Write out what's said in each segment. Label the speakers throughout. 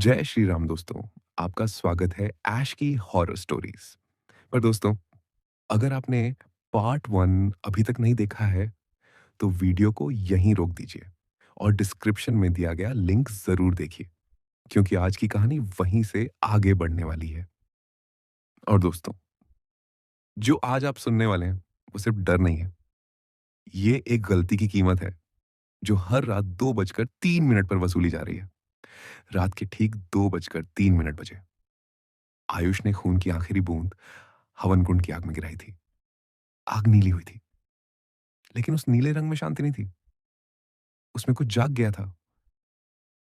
Speaker 1: जय श्री राम दोस्तों। आपका स्वागत है ऐश की हॉरर स्टोरीज। पर दोस्तों, अगर आपने पार्ट 1 अभी तक नहीं देखा है तो वीडियो को यहीं रोक दीजिए और डिस्क्रिप्शन में दिया गया लिंक जरूर देखिए, क्योंकि आज की कहानी वहीं से आगे बढ़ने वाली है। और दोस्तों, जो आज आप सुनने वाले हैं वो सिर्फ डर नहीं है, ये एक गलती की कीमत है जो हर रात 2:03 पर वसूली जा रही है। रात के ठीक 2:03 बजे आयुष ने खून की आखिरी बूंद हवन कुंड की आग में गिराई थी। आग नीली हुई थी, लेकिन उस नीले रंग में शांति नहीं थी। उसमें कुछ जाग गया था।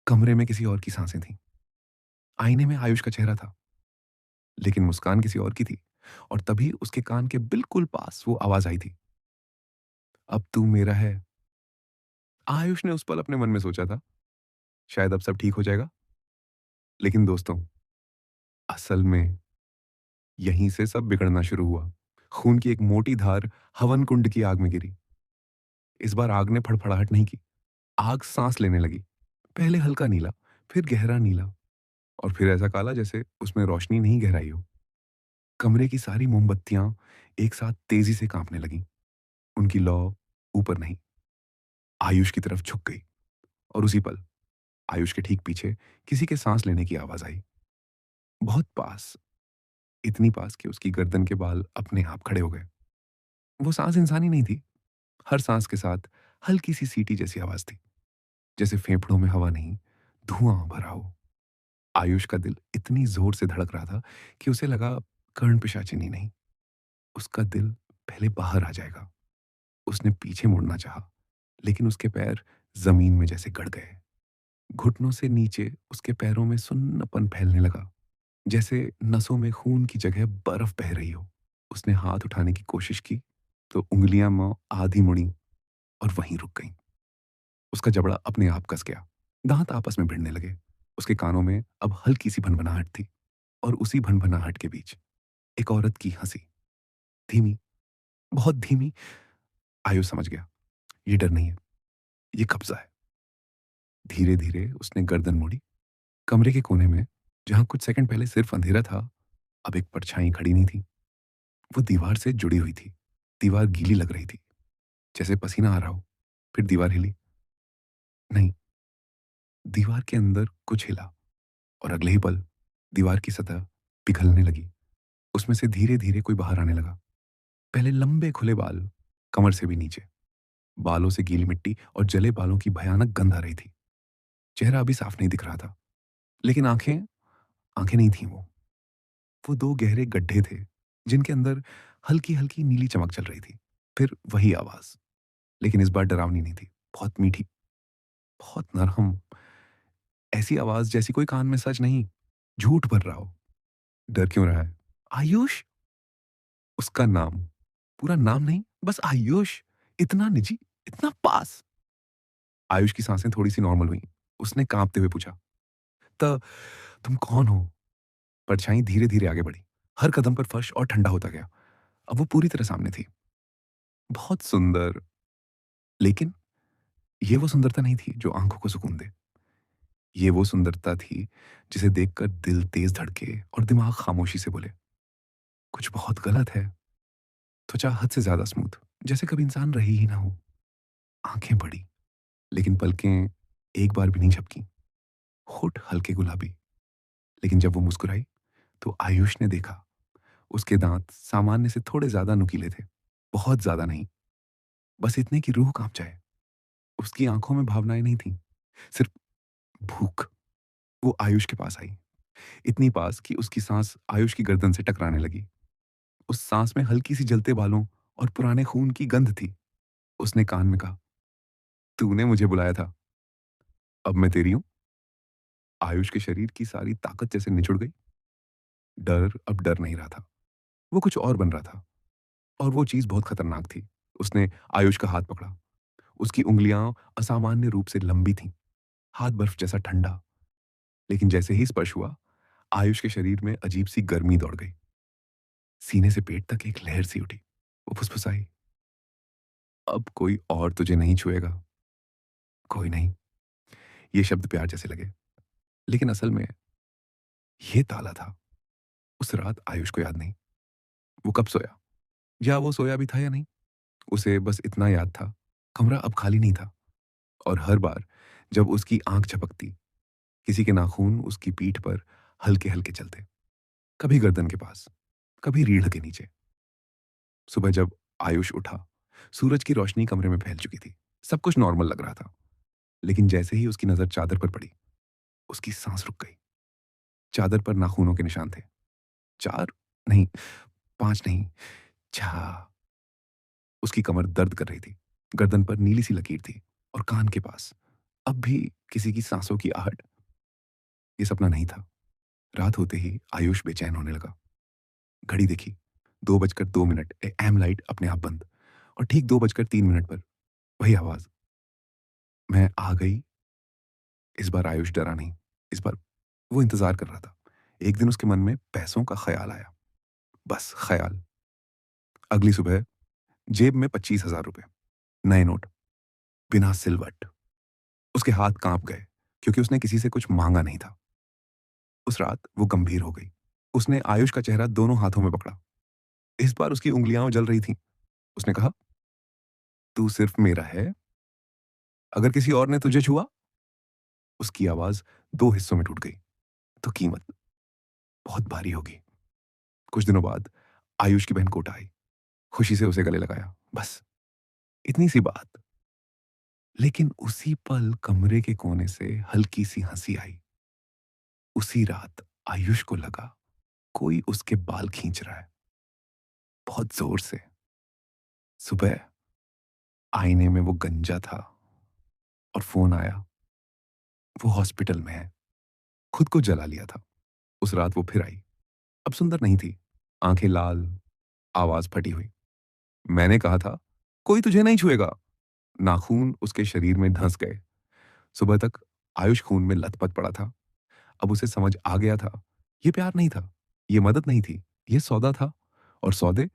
Speaker 1: कमरे में किसी और की सांसें थीं। आईने में आयुष का चेहरा था, लेकिन मुस्कान किसी और की थी। और तभी उसके कान के बिल्कुल पास वो आवाज आई थी, अब तू मेरा है। आयुष ने उस पल अपने मन में सोचा था, शायद अब सब ठीक हो जाएगा। लेकिन दोस्तों, असल में यहीं से सब बिगड़ना शुरू हुआ। खून की एक मोटी धार हवन कुंड की आग में गिरी। इस बार आग ने फड़फड़ाहट नहीं की, आग सांस लेने लगी। पहले हल्का नीला, फिर गहरा नीला, और फिर ऐसा काला जैसे उसमें रोशनी नहीं गहराई हो। कमरे की सारी मोमबत्तियां एक साथ तेजी से कांपने लगीं। उनकी लौ ऊपर नहीं, आयुष की तरफ झुक गई। और उसी पल आयुष के ठीक पीछे किसी के सांस लेने की आवाज आई। बहुत पास, इतनी पास कि उसकी गर्दन के बाल अपने आप खड़े हो गए। वो सांस इंसानी नहीं थी। हर सांस के साथ हल्की सी सीटी जैसी आवाज थी, जैसे फेफड़ों में हवा नहीं, धुआं भरा हो। आयुष का दिल इतनी जोर से धड़क रहा था कि उसे लगा कर्ण पिशाचिनी नहीं, उसका दिल पहले बाहर आ जाएगा। उसने पीछे मुड़ना चाहा, लेकिन उसके पैर जमीन में जैसे गड़ गए। घुटनों से नीचे उसके पैरों में सुन्नपन फैलने लगा, जैसे नसों में खून की जगह बर्फ बह रही हो। उसने हाथ उठाने की कोशिश की तो उंगलियां आधी मुड़ी और वहीं रुक गईं। उसका जबड़ा अपने आप कस गया, दांत आपस में भिड़ने लगे। उसके कानों में अब हल्की सी भनभनाहट थी, और उसी भनभनाहट के बीच एक औरत की हंसी, धीमी, बहुत धीमी। आयुष समझ गया, ये डर नहीं है, ये कब्जा है। धीरे धीरे उसने गर्दन मोड़ी। कमरे के कोने में, जहां कुछ सेकंड पहले सिर्फ अंधेरा था, अब एक परछाई खड़ी नहीं थी। वो दीवार से जुड़ी हुई थी। दीवार गीली लग रही थी, जैसे पसीना आ रहा हो। फिर दीवार हिली। नहीं, दीवार के अंदर कुछ हिला, और अगले ही पल दीवार की सतह पिघलने लगी। उसमें से धीरे धीरे कोई बाहर आने लगा। पहले लंबे खुले बाल, कमर से भी नीचे। बालों से गीली मिट्टी और जले बालों की भयानक गंध आ रही थी। चेहरा अभी साफ नहीं दिख रहा था, लेकिन आंखें, आंखें नहीं थीं वो दो गहरे गड्ढे थे, जिनके अंदर हल्की हल्की नीली चमक चल रही थी। फिर वही आवाज, लेकिन इस बार डरावनी नहीं थी, बहुत मीठी, बहुत नरम। ऐसी आवाज जैसी कोई कान में सच नहीं, झूठ भर रहा हो। डर क्यों रहा है? आयुष। उसका नाम, पूरा नाम नहीं, बस आयुष। इतना निजी, इतना पास। आयुष की सांसें थोड़ी सी नॉर्मल हुई। उसने कांपते हुए पूछा, त तुम कौन हो? परछाई धीरे धीरे आगे बढ़ी। हर कदम पर फर्श और ठंडा होता गया। अब वो पूरी तरह सामने थी। बहुत सुंदर, लेकिन ये वो सुंदरता नहीं थी जो आंखों को सुकून दे। ये वो सुंदरता थी जिसे देखकर दिल तेज धड़के और दिमाग खामोशी से बोले, कुछ बहुत गलत है। त्वचा हद से ज्यादा स्मूथ, जैसे कभी इंसान रही ही ना हो। आंखें बड़ी, लेकिन पलकें एक बार भी नहीं झपकी। होठ हल्के गुलाबी, लेकिन जब वो मुस्कुराई तो आयुष ने देखा, उसके दांत सामान्य से थोड़े ज्यादा नुकीले थे। बहुत ज्यादा नहीं, बस इतने की रूह कांप जाए। उसकी आंखों में भावनाएं नहीं थीं, सिर्फ भूख। वो आयुष के पास आई, इतनी पास कि उसकी सांस आयुष की गर्दन से टकराने लगी। उस सांस में हल्की सी जलते बालों और पुराने खून की गंध थी। उसने कान में कहा, तूने मुझे बुलाया था, अब मैं तेरी हूं। आयुष के शरीर की सारी ताकत जैसे निचुड़ गई। डर अब डर नहीं रहा था, वो कुछ और बन रहा था। और वो चीज बहुत खतरनाक थी। उसने आयुष का हाथ पकड़ा। उसकी उंगलियां असामान्य रूप से लंबी थीं, हाथ बर्फ जैसा ठंडा। लेकिन जैसे ही स्पर्श हुआ, आयुष के शरीर में अजीब सी गर्मी दौड़ गई। सीने से पेट तक एक लहर सी उठी। वो फुसफुसाई, अब कोई और तुझे नहीं छुएगा। कोई नहीं। ये शब्द प्यार जैसे लगे, लेकिन असल में ये ताला था। उस रात आयुष को याद नहीं, वो कब सोया या वो सोया भी था या नहीं। उसे बस इतना याद था, कमरा अब खाली नहीं था और हर बार जब उसकी आँख झपकती, किसी के नाखून उसकी पीठ पर हल्के-हल्के चलते। कभी गर्दन के पास, कभी रीढ़ के नीचे। सुबह जब आयुष उठा, सूरज की रोशनी कमरे में फैल चुकी थी। सब कुछ नॉर्मल लग रहा था, लेकिन जैसे ही उसकी नज़र चादर पर पड़ी, उसकी सांस रुक गई। चादर पर नाखूनों के निशान थे। 4 नहीं, 5 नहीं, 6। उसकी कमर दर्द कर रही थी। गर्दन पर नीली सी लकीर थी और कान के पास अब भी किसी की सांसों की आहट। ये सपना नहीं था। रात होते ही आयुष बेचैन होने लगा। घड़ी देखी, 2 बजकर 2 मिनट, एम लाइट अपने आप बंद और ठीक 2 बजकर 3 मिनट पर वही आवाज़, "मैं आ गई।" इस बार आयुष डरा नहीं, इस बार वो इंतज़ार कर रहा था। एक दिन उसके मन में पैसों का ख़्याल आया, बस ख़्याल। अगली सुबह जेब में 25,000 रुपए, नए नोट, बिना सिलवट। उसके हाथ काँप गए, क्योंकि उसने किसी से कुछ माँगा नहीं था। उस रात वो गंभीर हो गई। उसने आयुष का चेहरा दोनों हाथों में पकड़ा। इस बार उसकी उँगलियाँ जल रही थीं। उसने कहा, "तू सिर्फ़ मेरा है, अगर किसी और ने तुझे छुआ?" उसकी आवाज़ 2 हिस्सों में टूट गई। "तो कीमत बहुत भारी होगी।" कुछ दिनों बाद आयुष की बहन कोटा आई। खुशी से उसे गले लगाया। बस, इतनी सी बात। लेकिन उसी पल कमरे के कोने से हल्की-सी हँसी आई। उसी रात आयुष को लगा, कोई उसके बाल खींच रहा है, बहुत ज़ोर से। सुबह आईने में वो गंजा था और फ़ोन आया, वो हॉस्पिटल में है। खुद को जला लिया था। उस रात वो फिर आई। अब सुंदर नहीं थी, आँखें लाल, आवाज़ फटी हुई। मैंने कहा था, "कोई तुझे नहीं छुएगा।" नाखून उसके शरीर में धँस गए। सुबह तक आयुष खून में लथपथ पड़ा था। अब उसे समझ आ गया था, ये प्यार नहीं था, ये मदद नहीं थी, ये सौदा था और सौदे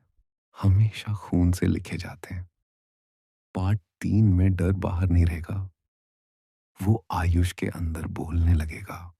Speaker 1: हमेशा खून से लिखे जाते हैं। पार्ट 3 में डर बाहर नहीं रहेगा, वो आयुष के अंदर बोलने लगेगा।